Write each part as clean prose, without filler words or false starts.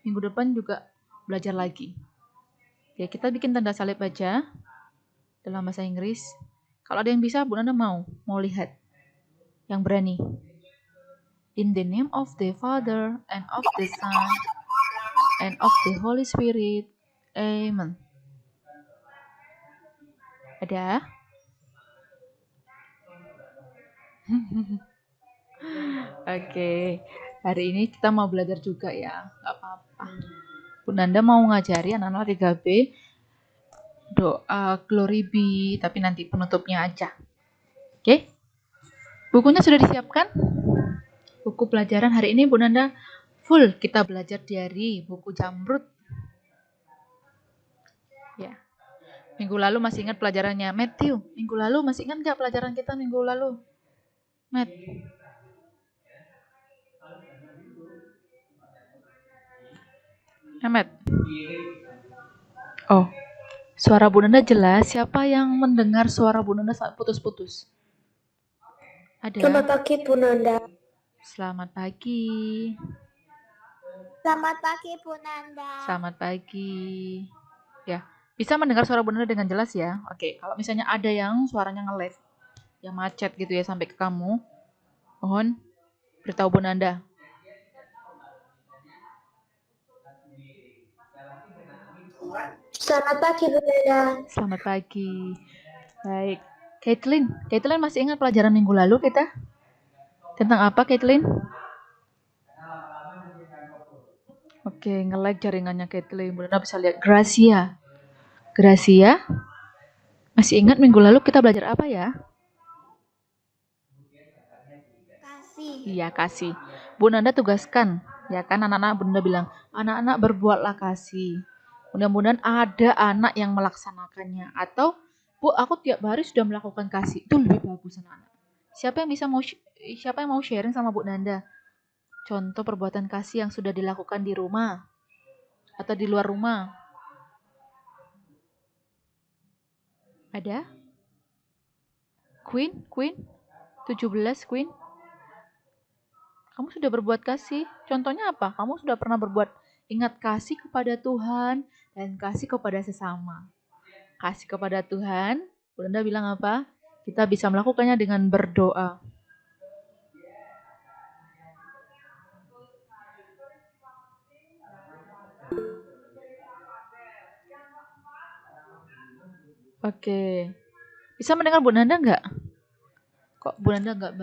minggu depan juga belajar lagi. Oke, kita bikin tanda salib aja dalam bahasa Inggris. Kalau ada yang bisa, Bu Nanda mau lihat. Yang berani. In the name of the Father, and of the Son, and of the Holy Spirit. Amen. Ada? Oke. Hari ini kita mau belajar juga ya. Gak apa-apa. Bu Nanda mau ngajari anak-anak 3B doa Glory Be, tapi nanti penutupnya aja. Oke? Bukunya sudah disiapkan? Buku pelajaran hari ini Bu Nanda full kita belajar dari buku Jamrud. Ya. Minggu lalu masih ingat pelajarannya Matthew? Minggu lalu masih ingat nggak pelajaran kita minggu lalu? Matt. Matt. Oh. Suara Bu Nanda jelas. Siapa yang mendengar suara Bu Nanda saat putus-putus? Ada. Selamat pagi, Bu Nanda. Selamat pagi. Selamat pagi, Bu Nanda. Selamat pagi. Ya, bisa mendengar suara Bu Nanda dengan jelas ya. Oke, kalau misalnya ada yang suaranya nge-lag, yang macet gitu ya sampai ke kamu, mohon beritahu Bu Nanda. Selamat pagi, Bu Nanda. Selamat pagi. Baik. Caitlin masih ingat pelajaran minggu lalu kita? Tentang apa, Caitlin? Oke, nge-lag jaringannya Caitlin. Bu Nanda bisa lihat. Gracia. Masih ingat minggu lalu kita belajar apa ya? Kasih. Iya, kasih. Bu Nanda tugaskan. Ya kan anak-anak Bu Nanda bilang, anak-anak berbuatlah kasih. Mudah-mudahan ada anak yang melaksanakannya. Atau, Bu, aku tiap hari sudah melakukan kasih. Itu lebih bagus anak-anak. Siapa yang mau sharing sama Bu Nanda? Contoh perbuatan kasih yang sudah dilakukan di rumah atau di luar rumah. Ada? Queen? 17 Queen? Kamu sudah berbuat kasih. Contohnya apa? Kamu sudah pernah berbuat ingat kasih kepada Tuhan dan kasih kepada sesama. Kasih kepada Tuhan, Bu Nanda bilang apa? Kita bisa melakukannya dengan berdoa. Oke. Bisa mendengar Bu Nanda nggak? Kok Bu Nanda nggak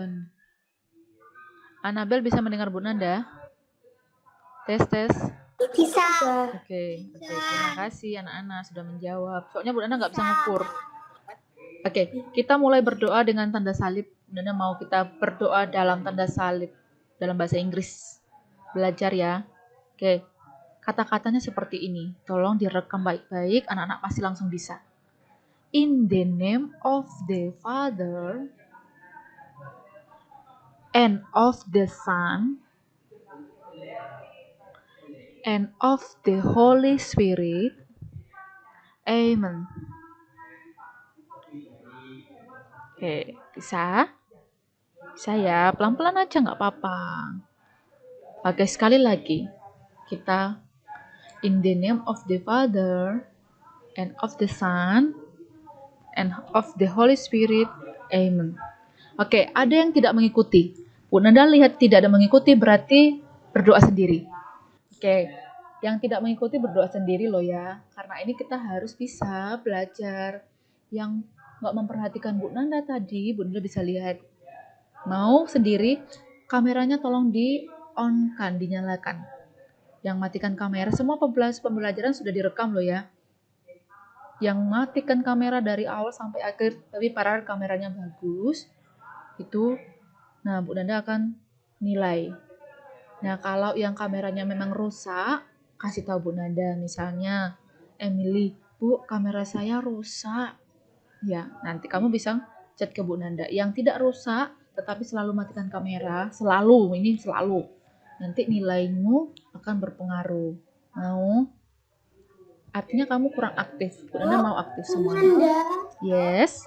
Anabel bisa mendengar Bu Nanda? Tes. Bisa. Oke. Terima kasih anak-anak sudah menjawab. Soalnya Bu Nanda nggak bisa ngukur. Oke, kita mulai berdoa dengan tanda salib. Bu Nanda mau kita berdoa dalam tanda salib dalam bahasa Inggris. Belajar ya. Oke. Kata-katanya seperti ini. Tolong direkam baik-baik, anak-anak pasti langsung bisa. In the name of the Father and of the Son and of the Holy Spirit. Amen. Oke, bisa? Bisa ya, pelan-pelan aja nggak apa-apa. Oke, sekali lagi. Kita in the name of the Father and of the Son and of the Holy Spirit. Amen. Oke, ada yang tidak mengikuti. Bu Nanda lihat tidak ada mengikuti berarti berdoa sendiri. Oke, yang tidak mengikuti berdoa sendiri loh ya. Karena ini kita harus bisa belajar. Yang nggak memperhatikan Bu Nanda tadi, Bu Nanda bisa lihat. Mau sendiri, kameranya tolong di-on-kan, dinyalakan. Yang matikan kamera, semua pembelajaran sudah direkam loh ya. Yang matikan kamera dari awal sampai akhir, tapi padahal kameranya bagus, itu, nah Bu Nanda akan nilai. Nah kalau yang kameranya memang rusak, kasih tahu Bu Nanda, misalnya Emily, Bu kamera saya rusak. Ya nanti kamu bisa chat ke Bu Nanda. Yang tidak rusak, tetapi selalu matikan kamera, selalu, nanti nilaimu akan berpengaruh. Mau? Artinya kamu kurang aktif. Bu Nanda mau aktif semua. Nanda. Yes.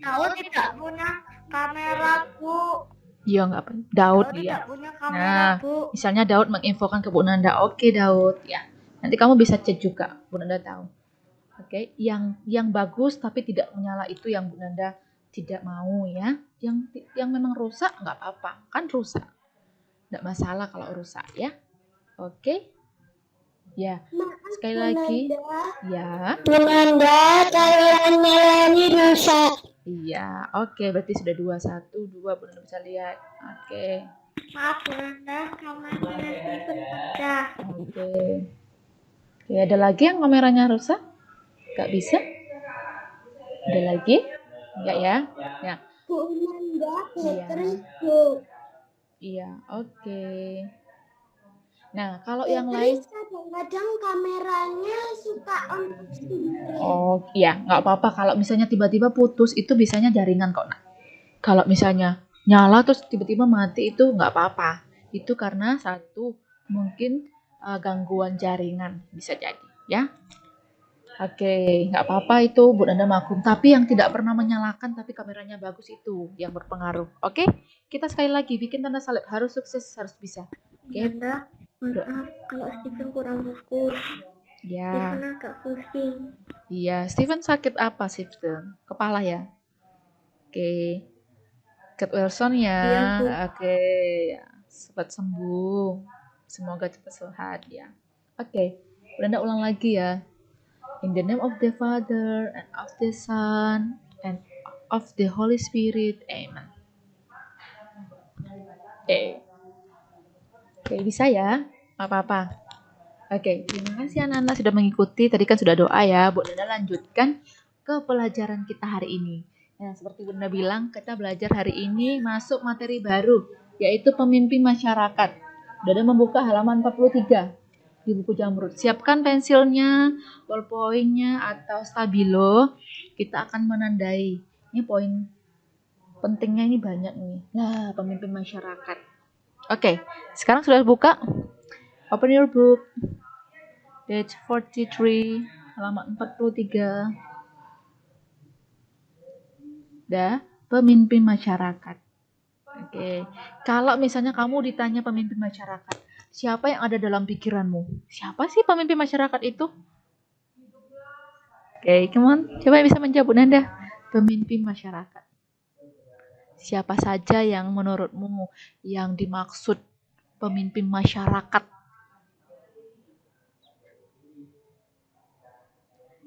Aku tidak punya kamera, Bu. Iya, nggak apa. Daud Daud dia. tidak punya kamera, Nah, Bu. misalnya Daud menginfokan ke Bu Nanda, oke Daud, ya. Nanti kamu bisa cek juga, Bu Nanda tahu. Oke, yang bagus tapi tidak menyala itu yang Bu Nanda tidak mau ya. Yang memang rusak nggak apa-apa, kan rusak. Nggak masalah kalau rusak ya. Oke. Ya, sekali lagi. Ya. Bu Nanda, cairannya Lani rusak. Iya, oke, berarti sudah 2, 1, 2, Bu Nanda bisa lihat. Oke. Maaf Bu Nanda, kameranya Steven pecah. Oke. Oke, ada lagi yang kameranya rusak? Nggak bisa? Ada lagi? Enggak ya? Ya. Bu Nanda, Iya. terus Bu. Iya, oke. Nah, kalau yang lain, Kadang-kadang kameranya suka on sendiri. oh iya, nggak apa-apa. Kalau misalnya tiba-tiba putus, itu bisanya jaringan kok, Nak. Kalau misalnya nyala terus tiba-tiba mati itu nggak apa-apa. Itu karena satu, mungkin gangguan jaringan bisa jadi, ya. Oke, nggak apa-apa itu Bu Nanda maklum. Tapi yang tidak pernah menyalakan tapi kameranya bagus itu yang berpengaruh. Oke, kita sekali lagi bikin tanda salib. Harus sukses, harus bisa. Oke. Nanda, maaf kalau Steven kurang fokus. Ya. Steven agak pusing. Iya, Steven sakit apa Steven? Kepala ya? Oke. Get well soon ya. Iya, Bu. Oke, ya. Cepat sembuh. Semoga cepat sehat ya. Oke, Bu Nanda ulang lagi ya. In the name of the Father, and of the Son, and of the Holy Spirit. Amen. Oke. Oke, bisa ya? Apa-apa. Oke, terima kasih anak-anak sudah mengikuti. Tadi kan sudah doa ya. Bu Nanda lanjutkan ke pelajaran kita hari ini. Nah, seperti Bu Nanda bilang, kita belajar hari ini masuk materi baru, yaitu pemimpin masyarakat. Bu Nanda membuka halaman 43 di buku Jamrud. Siapkan pensilnya, ballpoint-nya, atau stabilo. Kita akan menandai. Ini poin pentingnya ini banyak nih. Nah, pemimpin masyarakat. Oke, sekarang sudah buka? Open your book. Page 43, halaman 43. Dah, pemimpin masyarakat. Oke. Kalau misalnya kamu ditanya pemimpin masyarakat, siapa yang ada dalam pikiranmu? Siapa sih pemimpin masyarakat itu? Oke, come on. Coba yang bisa menjawab Nanda. Pemimpin masyarakat. Siapa saja yang menurutmu yang dimaksud pemimpin masyarakat?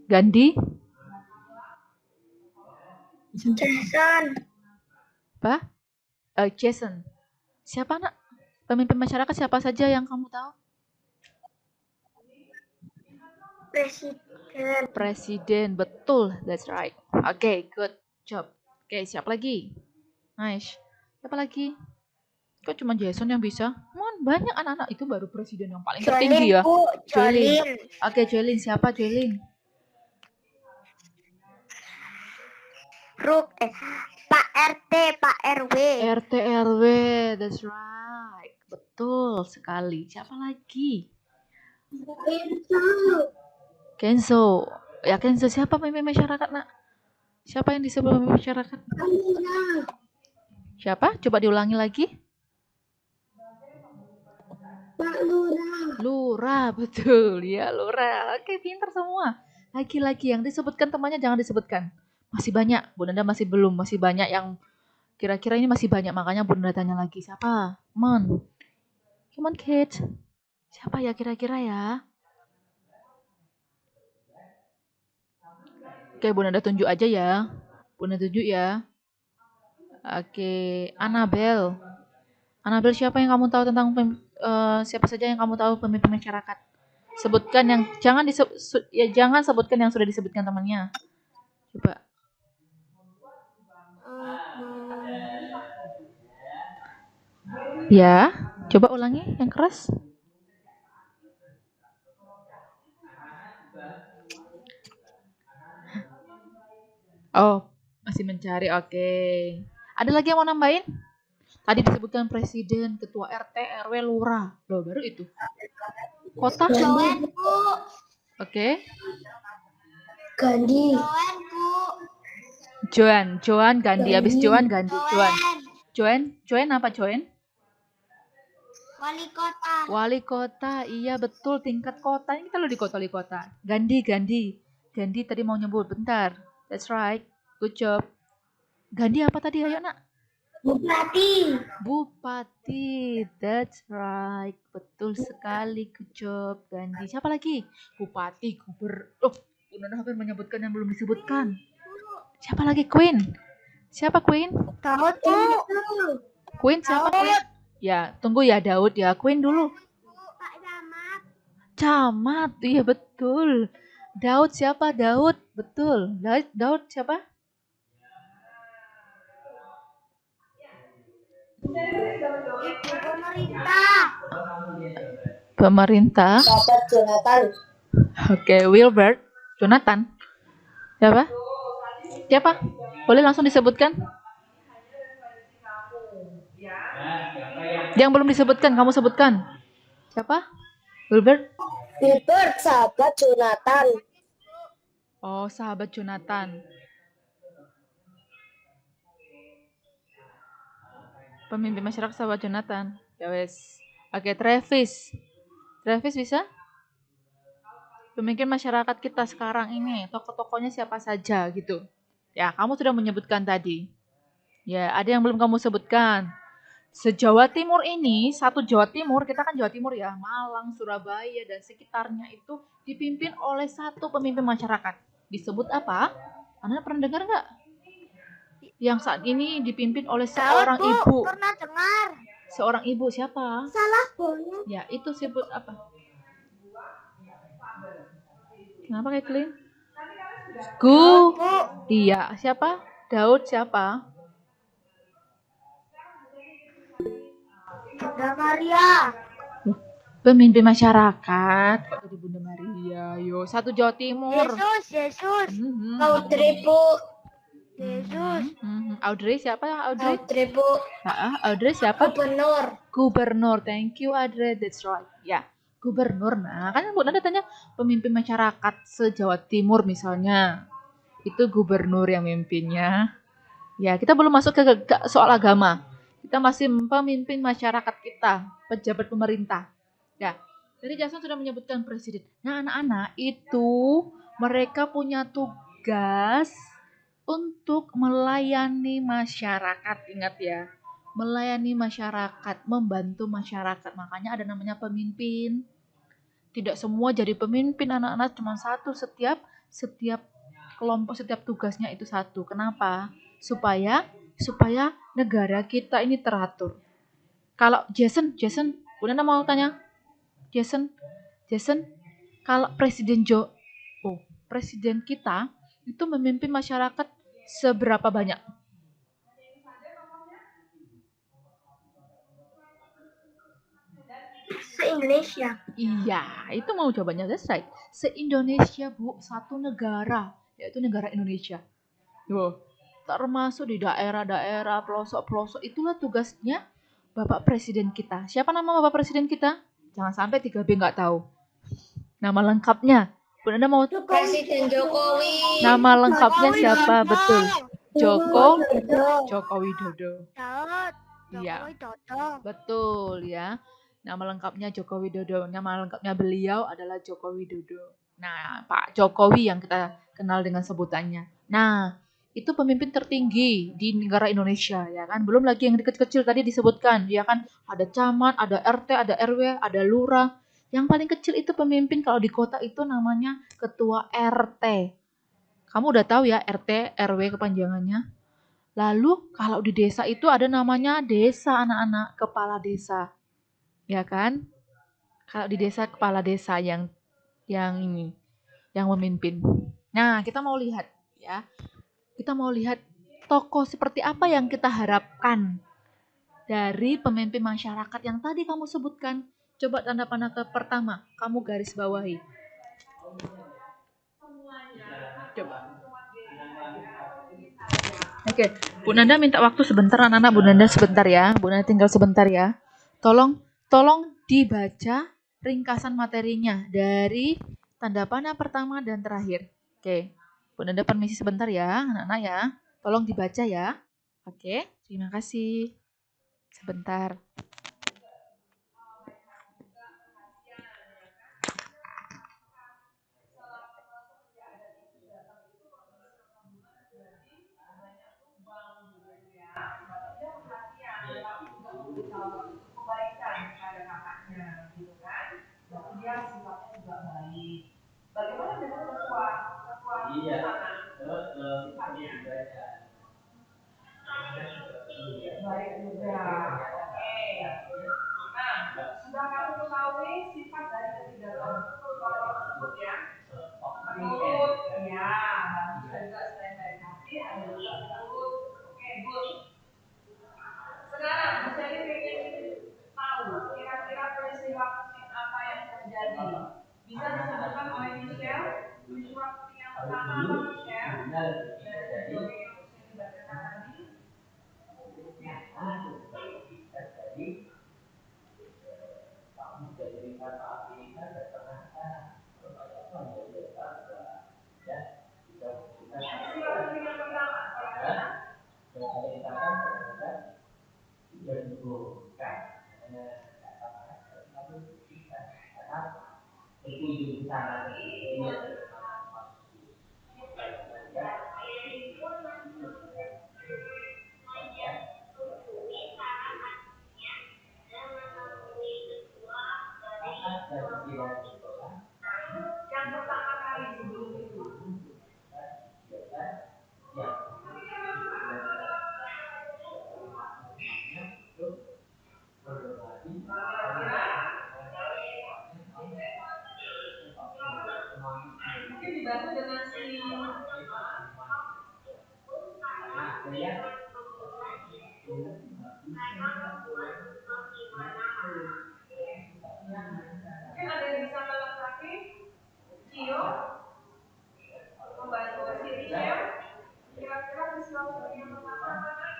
Gandhi? Jason. Apa? Jason. Siapa nak? Pemimpin masyarakat siapa saja yang kamu tahu? Presiden. Presiden, betul. That's right. Oke, good job. Oke, siapa lagi? Nice. Siapa lagi? Kok cuma Jason yang bisa? Banyak anak-anak itu baru presiden yang paling tertinggi ya. Jolin. Oke, Jolin. Siapa Jolin? Pak RT, Pak RW. RT RW, that's right. Betul sekali. Siapa lagi? Kenzo. Ya Kenzo, siapa pemimpin masyarakat, Nak? Siapa yang disebut pemimpin masyarakat? Siapa? Coba diulangi lagi. Pak Lurah. Lurah, betul. Ya, Lurah. Oke, pintar semua. Lagi-lagi yang disebutkan temannya jangan disebutkan. Masih banyak. Bu Nanda masih belum. Masih banyak yang kira-kira ini masih banyak. Makanya Bu Nanda tanya lagi. Siapa? Come on, kids. Siapa ya kira-kira ya? Oke, Bu Nanda tunjuk aja ya. Bu Nanda tunjuk ya. Oke, Annabel. Annabel, siapa yang kamu tahu tentang siapa saja yang kamu tahu pemimpin masyarakat? Sebutkan yang jangan sebutkan yang sudah disebutkan temannya. Coba. Ya, coba ulangi yang keras. Oh, masih mencari. Oke. Ada lagi yang mau nambahin? Tadi disebutkan presiden, ketua RT, RW, lurah. Loh, baru itu. Kota? Joan, Bu. Oke. Gandhi. Joan, Bu. Joan, Gandhi. Habis Joan, Gandhi. Joan. Join apa join? Wali kota. Wali kota, iya betul, tingkat kota. Ini kita loh di kota wali kota. Gandhi tadi mau nyebut, bentar. That's right, good job. Gandhi apa tadi, ayo nak? Bupati. Bupati, that's right, betul sekali, good job Gandhi. Siapa lagi? Bupati, Oh, Bunda hampir menyebutkan yang belum disebutkan. Siapa lagi? Queen. Siapa Queen? Daud. Queen siapa Queen? Ya, tunggu ya Daud ya. Queen dulu. Pak Camat. Camat, iya betul. Daud siapa? Daud, betul. Daud siapa? Pemerintah. Bapak Jonathan. Oke, Wilbert. Jonathan. Siapa? Siapa? Boleh langsung disebutkan? Yang belum disebutkan, kamu sebutkan. Siapa? Wilbert? Wilbert, sahabat Jonathan. Oh, sahabat Jonathan. Pemimpin masyarakat sahabat Jonathan. Ya wes. Oke, Travis. Travis bisa? Pemimpin masyarakat kita sekarang ini, tokoh-tokohnya siapa saja gitu. Ya, kamu sudah menyebutkan tadi. Ya, ada yang belum kamu sebutkan. Sejawa Timur ini, satu Jawa Timur, kita kan Jawa Timur ya, Malang, Surabaya, dan sekitarnya itu dipimpin oleh satu pemimpin masyarakat. Disebut apa? Anda pernah dengar nggak? Yang saat ini dipimpin oleh seorang ibu. Pernah dengar. Seorang ibu siapa? Salah boleh. Ya, itu sebut apa? Kenapa kayak clean? Iya, siapa? Daud siapa? Bunda Maria. Pemimpin masyarakat. Kok jadi Bunda Maria? Yo, satu Jawa Timur. Yesus. Audrey, Bu. Yesus. Audrey siapa? Audrey? Audrey, Bu. Audrey siapa? Gubernur. Thank you, Audrey. That's right. Ya, gubernur. Nah, kan Bu Nanda tanya pemimpin masyarakat se-Jawa Timur misalnya. Itu gubernur yang mimpinnya. Ya, kita belum masuk ke soal agama. Kita masih pemimpin masyarakat kita, pejabat pemerintah. Ya, jadi Jason sudah menyebutkan presiden. Nah, anak-anak itu mereka punya tugas untuk melayani masyarakat. Ingat ya, melayani masyarakat, membantu masyarakat. Makanya ada namanya pemimpin. Tidak semua jadi pemimpin anak-anak, cuma satu setiap kelompok, setiap tugasnya itu satu. Kenapa? Supaya negara kita ini teratur. Kalau Jason, Bunda mau tanya, Jason, kalau presiden kita itu memimpin masyarakat seberapa banyak? Se-Indonesia. Iya, itu mau jawabannya, that's right. Se-Indonesia, Bu, satu negara, yaitu negara Indonesia. Termasuk di daerah-daerah, pelosok-pelosok, itulah tugasnya Bapak Presiden kita. Siapa nama Bapak Presiden kita? Jangan sampai 3B nggak tahu. Nama lengkapnya. Bunda Anda mau Presiden Jokowi. Nama lengkapnya siapa? Betul. Joko Widodo. Iya. Betul ya. Nama lengkapnya Joko Widodo. Nama lengkapnya beliau adalah Joko Widodo. Nah, Pak Jokowi yang kita kenal dengan sebutannya. Nah, itu pemimpin tertinggi di negara Indonesia ya kan. Belum lagi yang kecil-kecil tadi disebutkan, ya kan. Ada camat, ada RT, ada RW, ada lurah. Yang paling kecil itu pemimpin kalau di kota itu namanya ketua RT. Kamu udah tahu ya RT, RW kepanjangannya. Lalu kalau di desa itu ada namanya desa, anak-anak, kepala desa. Ya kan? Kalau di desa kepala desa yang ini, yang memimpin. Nah, kita mau lihat ya. Kita mau lihat tokoh seperti apa yang kita harapkan dari pemimpin masyarakat yang tadi kamu sebutkan. Coba tanda panah ke pertama, kamu garis bawahi. Coba. Oke, Bu Nanda minta waktu sebentar, anak-anak. Bu Nanda sebentar ya. Bu Nanda tinggal sebentar ya. Tolong dibaca ringkasan materinya dari tanda panah pertama dan terakhir. Oke, Bu Nanda permisi sebentar ya, anak-anak ya. Tolong dibaca ya. Oke, terima kasih. Sebentar. Baik juga. Oke. Nah, sudah kamu ketahui sifat dari ketiga tokoh tersebut ya? Betul. Ya, bagus juga. Selain baik hati, ada juga betul. Oke, good. Sekarang, Bu Sally pengen tahu kira-kira peristiwa penting apa yang terjadi. Bisa disebutkan oleh Michelle. Peristiwa penting yang pertama apa, Michelle? Dari video yang Bu Sally bacakan tadi. Peristiwa penting yang pertama, yang pertama kali sebelum itu. Mungkin dibantu dengan si mungkin ada yang bisa melengkapi Cio membantu si Michelle. Kira-kira peristiwa penting yang pertama apa, Nak?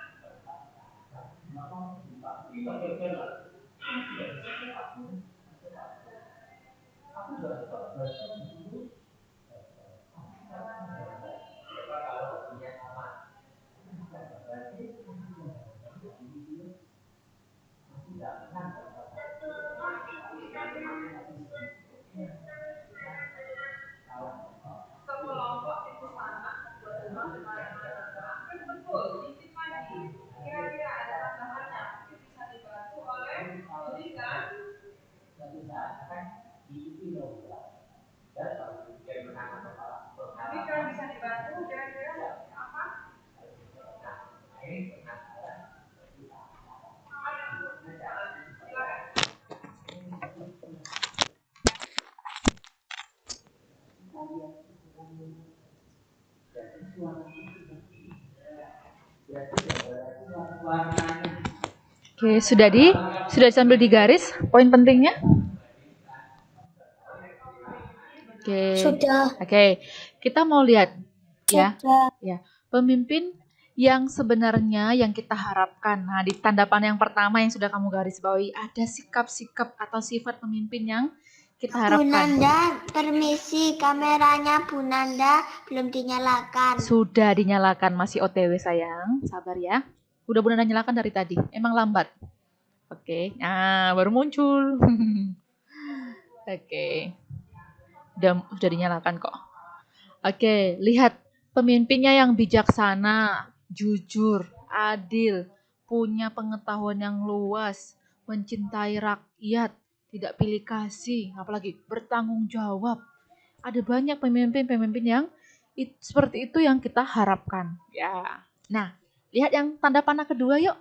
Sekelompok itu sana membuat rumah kemana-mana. Kan betul, dikit lagi. Kira-kira ada tambahannya, mungkin bisa dibantu oleh Juli kan? Juli kan bisa dibantu, kira-kira seperti apa? Silakan. Oke, sudah disambil di garis poin pentingnya? Oke. Sudah. Oke, kita mau lihat ya. Sudah. Ya, pemimpin yang sebenarnya yang kita harapkan. Nah, di tanda panah yang pertama yang sudah kamu garis bawahi ada sikap-sikap atau sifat pemimpin yang kita Bu harapkan. Nanda, permisi, kameranya Bu Nanda belum dinyalakan. Sudah dinyalakan, masih OTW sayang. Sabar ya. Udah Bu Nanda nyalakan dari tadi. Emang lambat. Oke. Nah, baru muncul. Oke. Udah dinyalakan kok. Oke, lihat pemimpinnya yang bijaksana, jujur, adil, punya pengetahuan yang luas, mencintai rakyat, tidak pilih kasih, apalagi bertanggung jawab. Ada banyak pemimpin-pemimpin yang seperti itu yang kita harapkan. Ya. Nah, lihat yang tanda panah kedua yuk.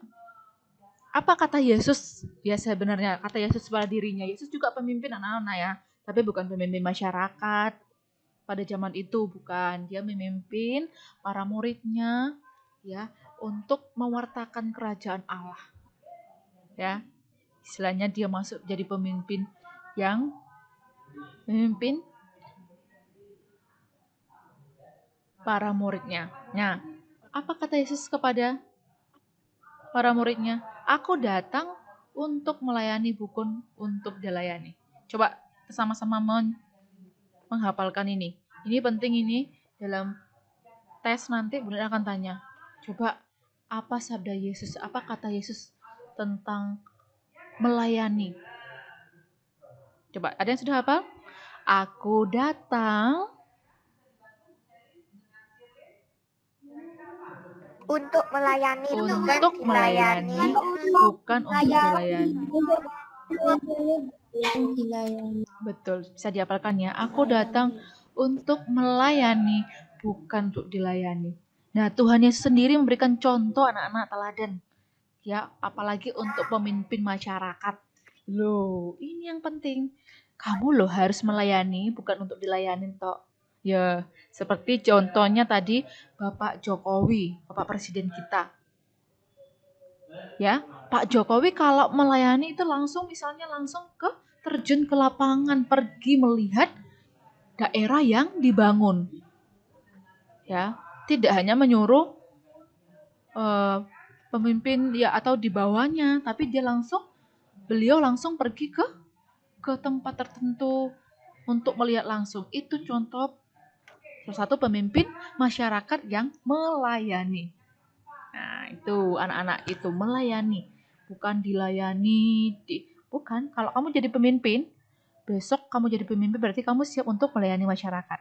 Apa kata Yesus? Ya sebenarnya kata Yesus pada dirinya. Yesus juga pemimpin anak-anak ya, tapi bukan pemimpin masyarakat. Pada zaman itu bukan, dia memimpin para muridnya ya untuk mewartakan kerajaan Allah. Ya. Istilahnya dia masuk jadi pemimpin yang memimpin para muridnya. Nah, apa kata Yesus kepada para muridnya? Aku datang untuk melayani, bukan untuk dilayani. Coba sama-sama menghafalkan ini. Ini penting ini dalam tes nanti Bunda akan tanya. Coba apa sabda Yesus, apa kata Yesus tentang melayani. Coba, ada yang sudah hafal? Aku datang Untuk melayani, bukan untuk dilayani. melayani, bukan untuk dilayani. Betul, bisa dihafalkan ya. Aku datang untuk melayani, bukan untuk dilayani. Nah, Tuhan Yesus sendiri memberikan contoh anak-anak teladan. Ya, apalagi untuk pemimpin masyarakat. Loh, ini yang penting. Kamu loh harus melayani, bukan untuk dilayani toh. Ya, seperti contohnya tadi Bapak Jokowi, Bapak Presiden kita. Ya, Pak Jokowi kalau melayani itu langsung misalnya langsung terjun ke lapangan, pergi melihat daerah yang dibangun. Ya, tidak hanya menyuruh pemimpin ya atau di bawahnya, tapi beliau langsung pergi ke tempat tertentu untuk melihat langsung. Itu contoh salah satu pemimpin masyarakat yang melayani. Nah, itu anak-anak itu melayani, bukan dilayani. Bukan, kalau kamu jadi pemimpin, besok kamu jadi pemimpin berarti kamu siap untuk melayani masyarakat.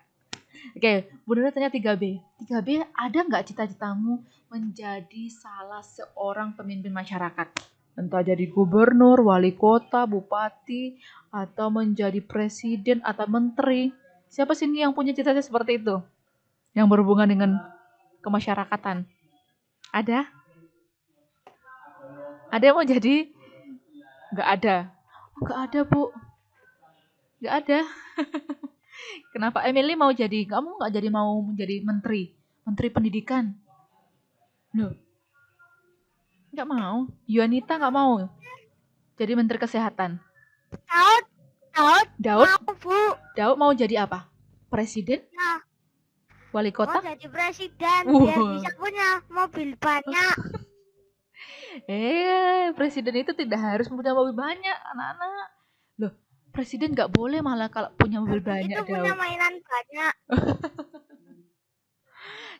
Oke, Bunda tanya 3B. 3B, ada nggak cita-citamu menjadi salah seorang pemimpin masyarakat? Entah jadi gubernur, wali kota, bupati, atau menjadi presiden atau menteri. Siapa sih ini yang punya cita-cita seperti itu? Yang berhubungan dengan kemasyarakatan. Ada? Ada yang mau jadi? Nggak ada. Oh, nggak ada, Bu. Nggak ada. Kenapa Emily mau jadi? Kamu nggak jadi mau menjadi menteri? Menteri pendidikan? Loh, nggak mau. Yuanita nggak mau jadi menteri kesehatan. Daud Mau, Bu. Daud mau jadi apa? Presiden? Nah, Wali mau kota? jadi presiden biar bisa punya mobil banyak. Presiden itu tidak harus punya mobil banyak, anak-anak. Loh, presiden nggak boleh malah kalau punya mobil banyak, Itu punya Daud. mainan banyak.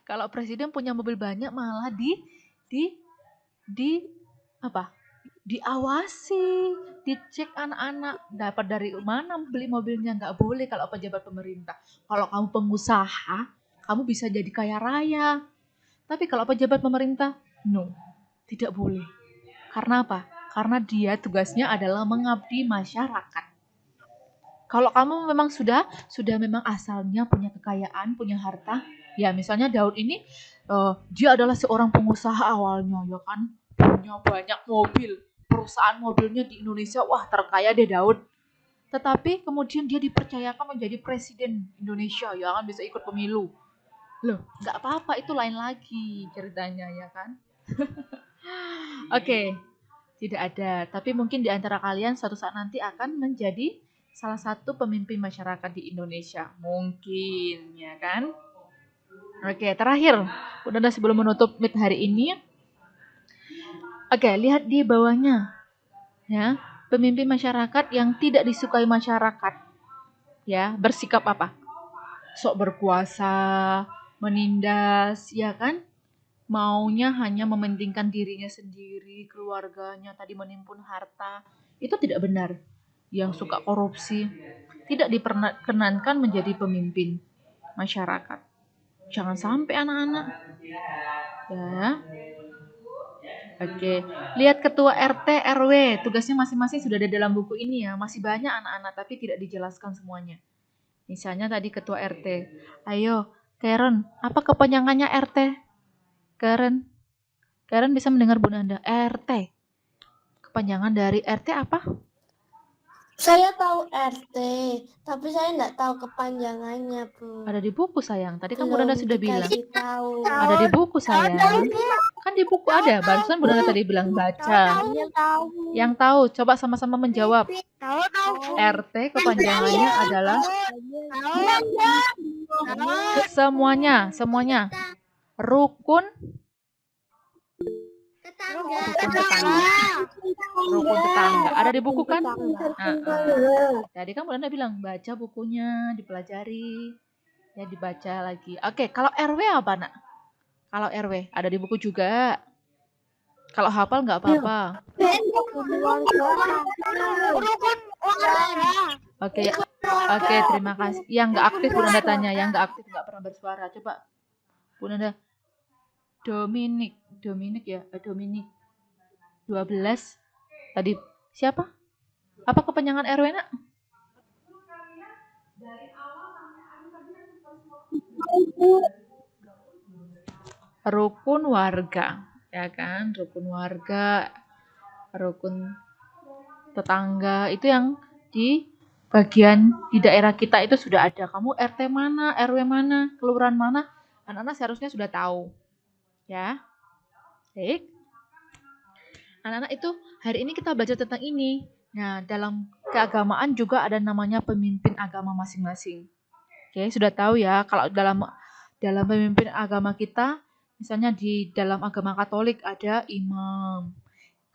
Kalau presiden punya mobil banyak malah di apa? Diawasi, dicek anak-anak dapat dari mana beli mobilnya. Nggak boleh kalau pejabat pemerintah. Kalau kamu pengusaha, kamu bisa jadi kaya raya. Tapi kalau pejabat pemerintah, no, tidak boleh. Karena apa? Karena dia tugasnya adalah mengabdi masyarakat. Kalau kamu memang sudah memang asalnya punya kekayaan, punya harta, ya misalnya Daud ini dia adalah seorang pengusaha awalnya, ya kan, punya banyak mobil, perusahaan mobilnya di Indonesia, wah terkaya deh Daud. Tetapi kemudian dia dipercayakan menjadi presiden Indonesia, ya kan, bisa ikut pemilu. Loh, nggak apa-apa, itu lain lagi ceritanya, ya kan. Oke, tidak ada. Tapi mungkin di antara kalian suatu saat nanti akan menjadi salah satu pemimpin masyarakat di Indonesia. Mungkin, ya kan? Oke, terakhir. Udah sebelum menutup meet hari ini. Oke, lihat di bawahnya. Ya, pemimpin masyarakat yang tidak disukai masyarakat. Ya, bersikap apa? Sok berkuasa, menindas, ya kan? Maunya hanya mementingkan dirinya sendiri, keluarganya, tadi menimbun harta. Itu tidak benar. Yang suka korupsi tidak diperkenankan menjadi pemimpin masyarakat. Jangan sampai anak-anak. Ya. Oke, lihat ketua RT RW, tugasnya masing-masing sudah ada dalam buku ini ya. Masih banyak anak-anak tapi tidak dijelaskan semuanya. Misalnya tadi ketua RT. Ayo, Karen, apa kepanjangannya RT? Karen bisa mendengar Bunda Anda. RT. Kepanjangan dari RT apa? Saya tahu RT, tapi saya nggak tahu kepanjangannya, Bu. Ada di buku sayang. Tadi kan Bunda Anda sudah bilang. Tahu. Ada di buku sayang. Kan di buku ada. Barusan Bunda Anda tadi bilang baca. Yang tahu, coba sama-sama menjawab. RT kepanjangannya adalah semuanya. Rukun tetangga. Ada di buku kan? Tadi kan Bunda bilang baca bukunya, dipelajari, ya dibaca lagi. Oke, kalau RW apa nak? Kalau RW ada di buku juga. Kalau hafal nggak apa-apa. Rukun warga. Oke, oke, terima kasih. Yang nggak aktif Bu Nanda tanya, yang nggak aktif nggak pernah bersuara. Coba Bu Nanda. Dominik ya, Dominik 12. Tadi siapa? Apa kepanjangan RW nak? Rukun warga, ya kan? Rukun warga, rukun tetangga itu yang di bagian di daerah kita itu sudah ada. Kamu RT mana, RW mana, kelurahan mana? Anak-anak seharusnya sudah tahu. Ya. Baik. Anak-anak itu hari ini kita belajar tentang ini. Nah, dalam keagamaan juga ada namanya pemimpin agama masing-masing. Oke, sudah tahu ya kalau dalam pemimpin agama kita, misalnya di dalam agama Katolik ada imam.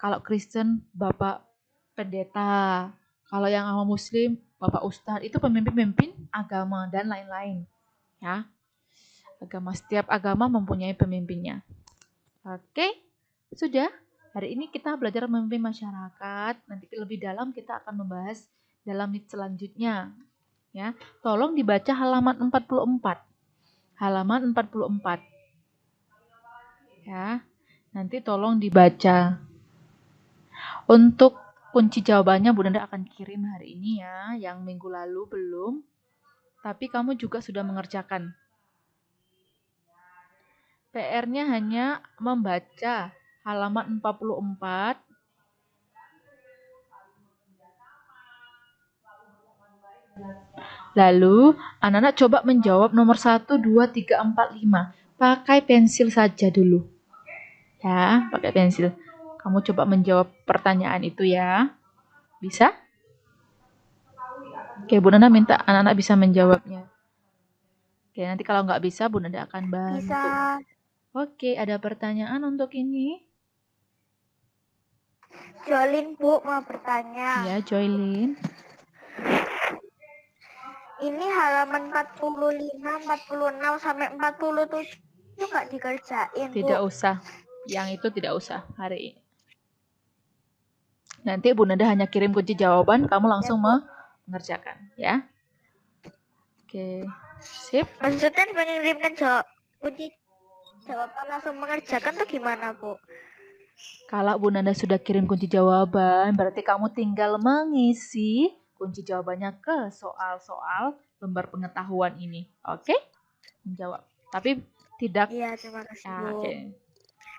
Kalau Kristen Bapak pendeta. Kalau yang agama Muslim Bapak Ustadz. Itu pemimpin-pemimpin agama dan lain-lain. Ya. Setiap agama mempunyai pemimpinnya. Oke, sudah. Hari ini kita belajar memimpin masyarakat. Nanti lebih dalam kita akan membahas dalam menit selanjutnya. Ya, tolong dibaca halaman 44. Halaman 44. Ya. Nanti tolong dibaca. Untuk kunci jawabannya Bu Nanda akan kirim hari ini ya. Yang minggu lalu belum. Tapi kamu juga sudah mengerjakan. PR-nya hanya membaca halaman 44. Lalu, anak-anak coba menjawab nomor 1, 2, 3, 4, 5. Pakai pensil saja dulu. Ya, pakai pensil. Kamu coba menjawab pertanyaan itu ya. Bisa? Oke, Bu Nanda minta anak-anak bisa menjawabnya. Oke, nanti kalau nggak bisa, Bu Nanda akan bantu. Bisa. Oke, ada pertanyaan untuk ini? Jolin Bu mau bertanya. Ya, Joylin. Ini halaman 45, 46 sampai 47 nggak dikerjain Bu. Tidak usah. Yang itu tidak usah hari ini. Nanti Bu Nanda hanya kirim kunci jawaban, kamu langsung mengerjakan, ya. Oke, sip. Maksudnya mengirimkan kunci jawaban langsung mengerjakan tuh gimana Bu? Kalau Bu Nanda sudah kirim kunci jawaban, berarti kamu tinggal mengisi kunci jawabannya ke soal-soal lembar pengetahuan ini. Oke? Menjawab. Tapi tidak. Iya, terima kasih Ya, Bu. oke.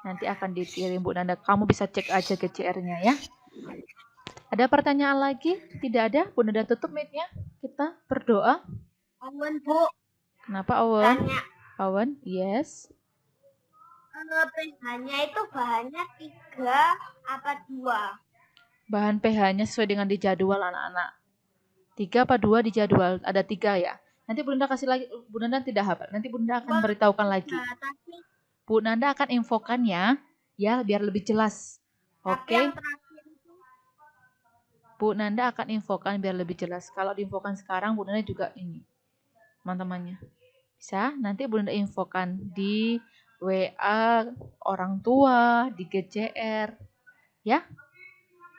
Nanti akan dikirim Bu Nanda. Kamu bisa cek aja GCR-nya ya. Ada pertanyaan lagi? Tidak ada? Bu Nanda tutup mic-nya. Kita berdoa. Awan Bu, Kenapa Awan? tanya. Awan? Yes. pH-nya itu bahannya 3 apa 2? Bahan pH-nya sesuai dengan di jadwal anak-anak. 3 apa 2 di jadwal? Ada 3 ya. Nanti Bu Nanda kasih lagi. Bu Nanda tidak hafal. Nanti Bu Nanda akan beritahukan lagi. Nah, tapi Bu Nanda akan infokan ya. Ya, biar lebih jelas. Oke. yang terakhir itu Bu Nanda akan infokan biar lebih jelas. Kalau diinfokan sekarang, Bu Nanda juga ini. Teman-temannya. Bisa? Nanti Bu Nanda infokan di WA orang tua, di GCR. Ya?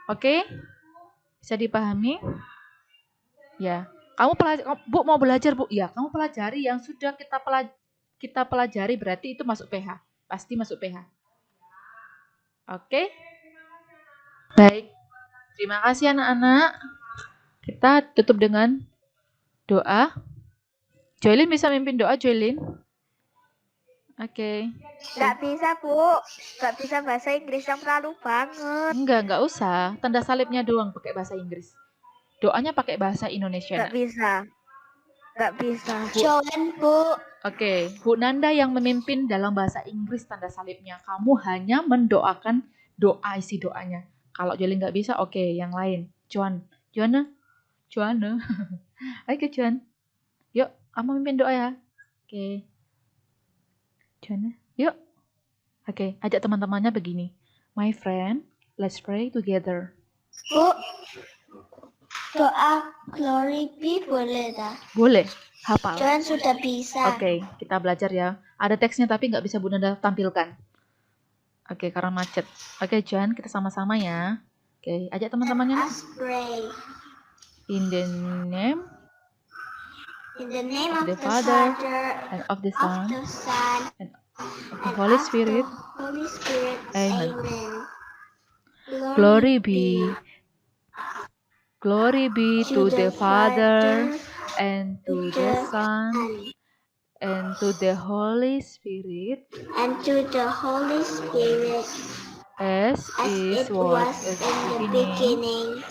Oke? Bisa dipahami? Ya. Bu mau belajar, Bu? Ya, kamu pelajari yang sudah kita pelajari berarti itu masuk PH. Pasti masuk PH. Oke? Baik. Terima kasih anak-anak. Kita tutup dengan doa. Joylin bisa mimpin doa, Joylin? Oke. nggak bisa Bu, nggak bisa bahasa Inggris yang terlalu banget. Enggak usah. Tanda salibnya doang pakai bahasa Inggris. Doanya pakai bahasa Indonesia. Nggak bisa. Nggak bisa. Join Bu. Oke, Bu Nanda yang memimpin dalam bahasa Inggris tanda salibnya. Kamu hanya mendoakan doa isi doanya. Kalau Joylin nggak bisa, oke, yang lain. Joanna. Ayo Joan. Yuk, kamu mimpin doa ya. Oke. Joanna, yuk. Oke, ajak teman-temannya begini. My friend, let's pray together. Bu. Doa glory be boleh dah. Boleh, hafal. Joan sudah bisa. Oke, kita belajar ya. Ada teksnya tapi nggak bisa Bu Nanda tampilkan. Oke, karena macet. Oke, Joan, kita sama-sama ya. Oke, ajak teman-temannya. Us pray. In the name In the name of of the the Father, Father, and of the of Son, the Son, and of the and Holy of Spirit. the Holy Spirit. Amen. Amen. Glory be to the Father, and to the Son, and to the Holy Spirit, and to the Holy Spirit, as as is it was was at in the the beginning, beginning,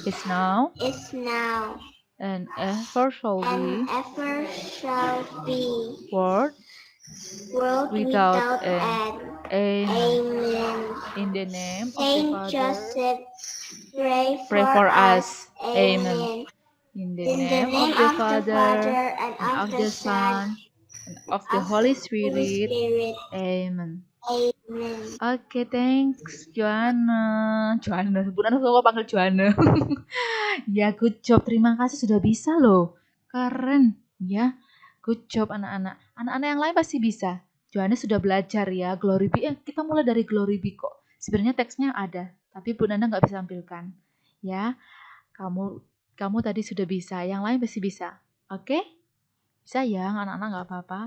is now, is now, and ever shall and be, ever shall be, world world without without end. end. Amen. Amen. In the name of the Saint Father, Joseph, pray pray for for us. us. Amen. Amen. In the In the name of name the of the Father, Father, and and of of the the Son, Son, and of the of Holy the Holy Spirit. Spirit. Amen. Amen. Oke, thanks, Joanna. Joanna, sebutan aku panggil Joanna. Ya, good job. Terima kasih sudah bisa loh. Keren, ya. Good job anak-anak. Anak-anak yang lain pasti bisa. Joanna sudah belajar ya, Glory Be. Kita mulai dari Glory Be kok. Sebenarnya teksnya ada, tapi Bu Nanda nggak bisa tampilkan. Ya, kamu tadi sudah bisa. Yang lain pasti bisa. Oke? Bisa ya, anak-anak nggak apa-apa.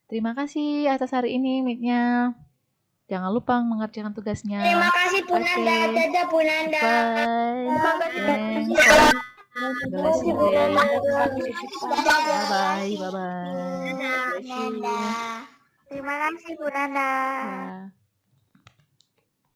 Terima kasih atas hari ini, Meet-nya. Jangan lupa mengerjakan tugasnya. Terima kasih Bu Nanda. Oke. Dadah Bu Nanda. Bye. Terima kasih Bu Thanks Nanda. for the lesson today. Bye-bye. Bye-bye. Dadah, Bless you. Nanda. Terima kasih Bu Nanda. Ya.